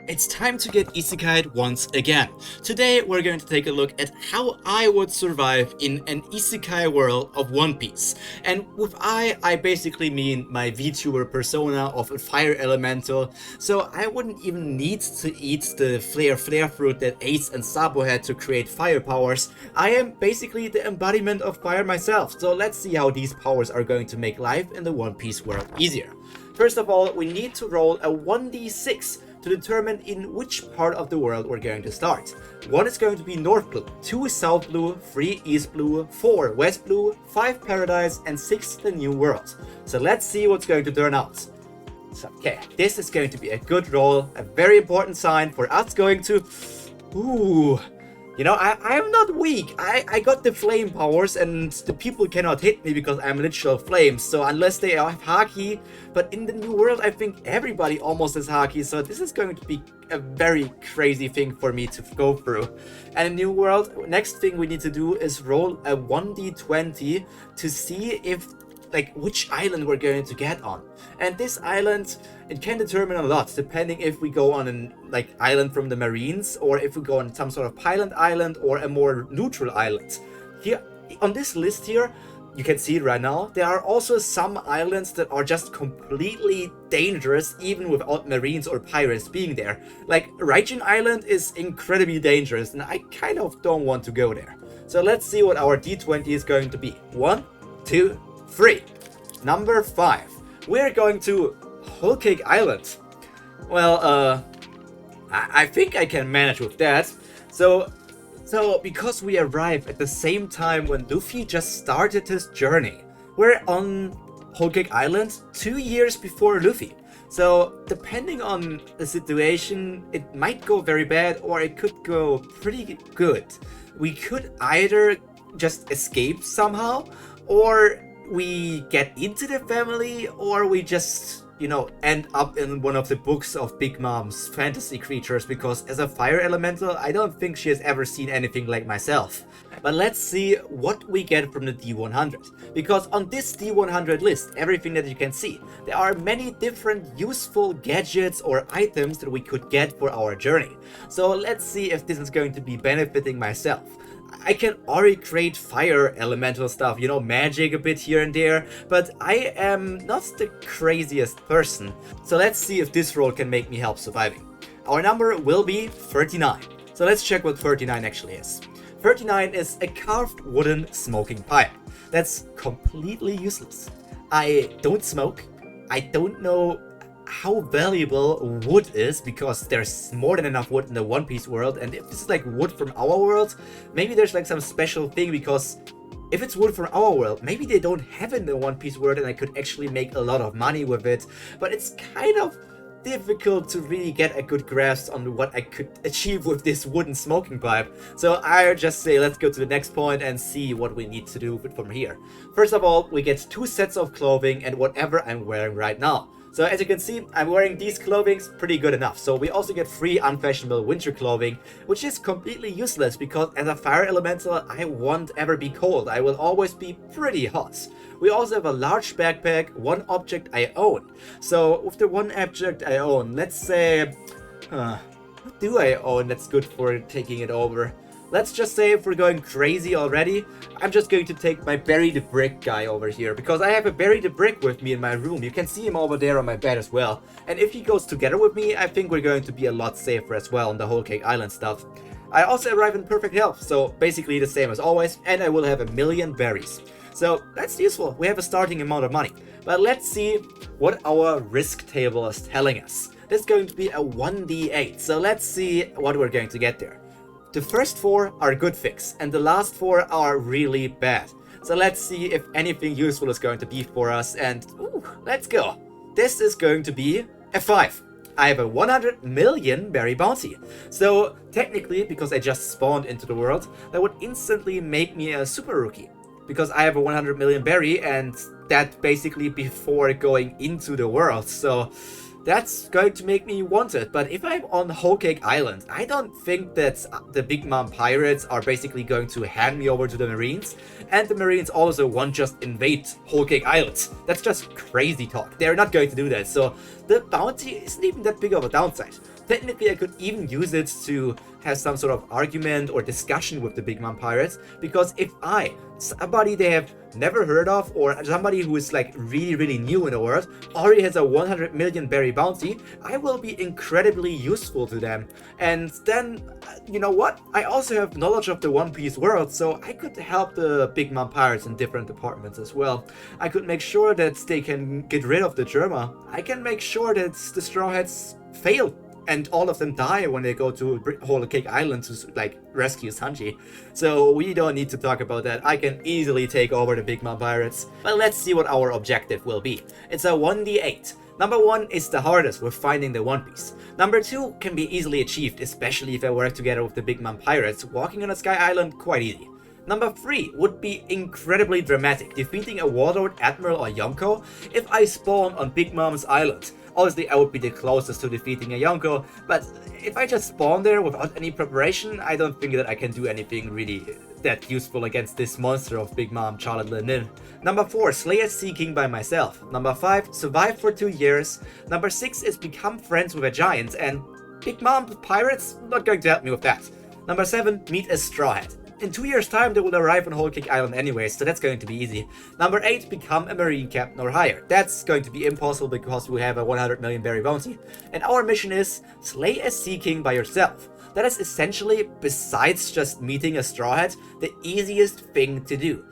It's time to get isekai'd once again. Today we're going to take a look at how I would survive in an isekai world of One Piece. And with I basically mean my VTuber persona of a fire elemental, so I wouldn't even need to eat the flare fruit that Ace and Sabo had to create fire powers. I am basically the embodiment of fire myself, so let's see how these powers are going to make life in the One Piece world easier. First of all, we need to roll a 1d6 to determine in which part of the world we're going to start. 1 is going to be North Blue, 2 is South Blue, 3 East Blue, 4 West Blue, 5 Paradise, and 6 the New World. So let's see what's going to turn out. So, okay, this is going to be a good roll, a very important sign for us going to... Ooh... You know, I'm not weak. I got the flame powers and the people cannot hit me because I'm literal flames. So unless they have haki, but in the New World I think everybody almost has haki. So this is going to be a very crazy thing for me to go through. And in New World, next thing we need to do is roll a 1d20 to see if which island we're going to get on. And this island, it can determine a lot depending if we go on an island from the Marines or if we go on some sort of pilot island or a more neutral island. Here on this list here, you can see it right now, there are also some islands that are just completely dangerous even without Marines or pirates being there. Like Raijin Island is incredibly dangerous and I kind of don't want to go there. So let's see what our D20 is going to be. 1, 2, 3. Number 5. We're going to Whole Cake Island. Well, I think I can manage with that. So because we arrived at the same time when Luffy just started his journey, we're on Whole Cake Island 2 years before Luffy. So depending on the situation, it might go very bad or it could go pretty good. We could either just escape somehow, or we get into the family, or we just, end up in one of the books of Big Mom's fantasy creatures, because as a fire elemental, I don't think she has ever seen anything like myself. But let's see what we get from the D100, because on this D100 list, everything that you can see, there are many different useful gadgets or items that we could get for our journey. So let's see if this is going to be benefiting myself. I can already create fire elemental stuff, magic a bit here and there, but I am not the craziest person. So let's see if this roll can make me help surviving. Our number will be 39. So let's check what 39 actually is. 39 is a carved wooden smoking pipe. That's completely useless. I don't smoke. I don't know how valuable wood is, because there's more than enough wood in the One Piece world, and if this is like wood from our world, maybe there's some special thing, because if it's wood from our world, maybe they don't have it in the One Piece world and I could actually make a lot of money with it, but it's kind of difficult to really get a good grasp on what I could achieve with this wooden smoking pipe. So I just say let's go to the next point and see what we need to do from here. First of all, we get 2 sets of clothing and whatever I'm wearing right now. So as you can see, I'm wearing these clothings pretty good enough. So we also get 3 unfashionable winter clothing, which is completely useless because as a fire elemental, I won't ever be cold. I will always be pretty hot. We also have a large backpack, 1 object I own. So with the 1 object I own, let's say, what do I own that's good for taking it over? Let's just say if we're going crazy already, I'm just going to take my Bury the Brick guy over here, because I have a Bury the Brick with me in my room. You can see him over there on my bed as well. And if he goes together with me, I think we're going to be a lot safer as well on the Whole Cake Island stuff. I also arrive in perfect health, so basically the same as always, and I will have 1,000,000 berries. So that's useful. We have a starting amount of money. But let's see what our risk table is telling us. This is going to be a 1d8, so let's see what we're going to get there. The first 4 are good fix, and the last 4 are really bad. So let's see if anything useful is going to be for us, and let's go. This is going to be a 5. I have a 100 million berry bounty. So technically, because I just spawned into the world, that would instantly make me a super rookie, because I have a 100 million berry, and that basically before going into the world. So that's going to make me want it. But if I'm on Whole Cake Island, I don't think that the Big Mom pirates are basically going to hand me over to the Marines. And the Marines also won't just invade Whole Cake Island. That's just crazy talk. They're not going to do that. So the bounty isn't even that big of a downside. Technically, I could even use it to have some sort of argument or discussion with the Big Mom Pirates, because if somebody they have never heard of, or somebody who is like really new in the world, already has a 100 million berry bounty, I will be incredibly useful to them. And then, you know what? I also have knowledge of the One Piece world, so I could help the Big Mom Pirates in different departments as well. I could make sure that they can get rid of the Germa. I can make sure that the Straw Hats fail and all of them die when they go to Whole Cake Island to like rescue Sanji. So we don't need to talk about that. I can easily take over the Big Mom Pirates. But let's see what our objective will be. It's a 1d8. Number 1 is the hardest with finding the One Piece. Number 2 can be easily achieved, especially if I work together with the Big Mom Pirates. Walking on a Sky Island, quite easy. Number 3 would be incredibly dramatic, defeating a Warlord, Admiral or Yonko if I spawn on Big Mom's Island. Obviously, I would be the closest to defeating a Yonko, but if I just spawn there without any preparation, I don't think that I can do anything really that useful against this monster of Big Mom Charlotte Lenin. Number 4, slay a Sea King by myself. Number 5, survive for 2 years. Number 6 is become friends with a giant, and Big Mom Pirates, not going to help me with that. Number 7, meet a Straw Hat. In 2 years' time, they will arrive on Whole Cake Island anyways, so that's going to be easy. Number 8, become a Marine Captain or higher. That's going to be impossible because we have a 100 million berry bounty. And our mission is, slay a Sea King by yourself. That is essentially, besides just meeting a Straw Hat, the easiest thing to do.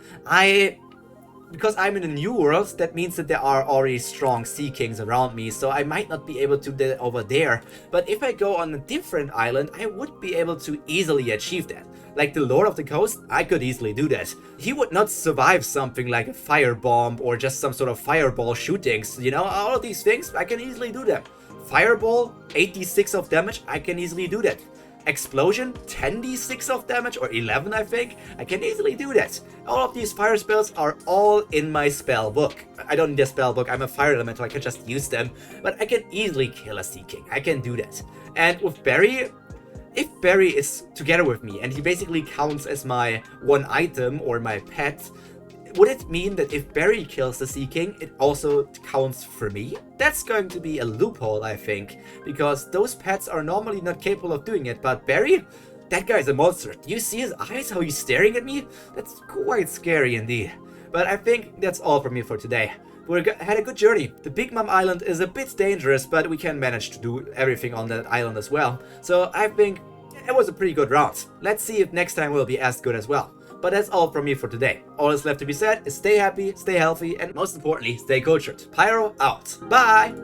Because I'm in a new world, that means that there are already strong Sea Kings around me, so I might not be able to do that over there. But if I go on a different island, I would be able to easily achieve that. Like the Lord of the Coast, I could easily do that. He would not survive something like a firebomb or just some sort of fireball shootings, you know, all of these things, I can easily do them. Fireball, 86 of damage, I can easily do that. Explosion, 10d6 of damage, or 11 I think, I can easily do that. All of these fire spells are all in my spell book. I don't need a spell book, I'm a fire elemental, I can just use them, but I can easily kill a Sea King, I can do that. And with Barry, if Barry is together with me and he basically counts as my one item or my pet, would it mean that if Barry kills the Sea King, it also counts for me? That's going to be a loophole, I think, because those pets are normally not capable of doing it, but Barry? That guy's a monster. Do you see his eyes, how he's staring at me? That's quite scary indeed. But I think that's all from me for today. We had a good journey. The Big Mom Island is a bit dangerous, but we can manage to do everything on that island as well. So I think it was a pretty good round. Let's see if next time will be as good as well. But that's all from me for today. All that's left to be said is stay happy, stay healthy, and most importantly, stay cultured. Pyro out. Bye!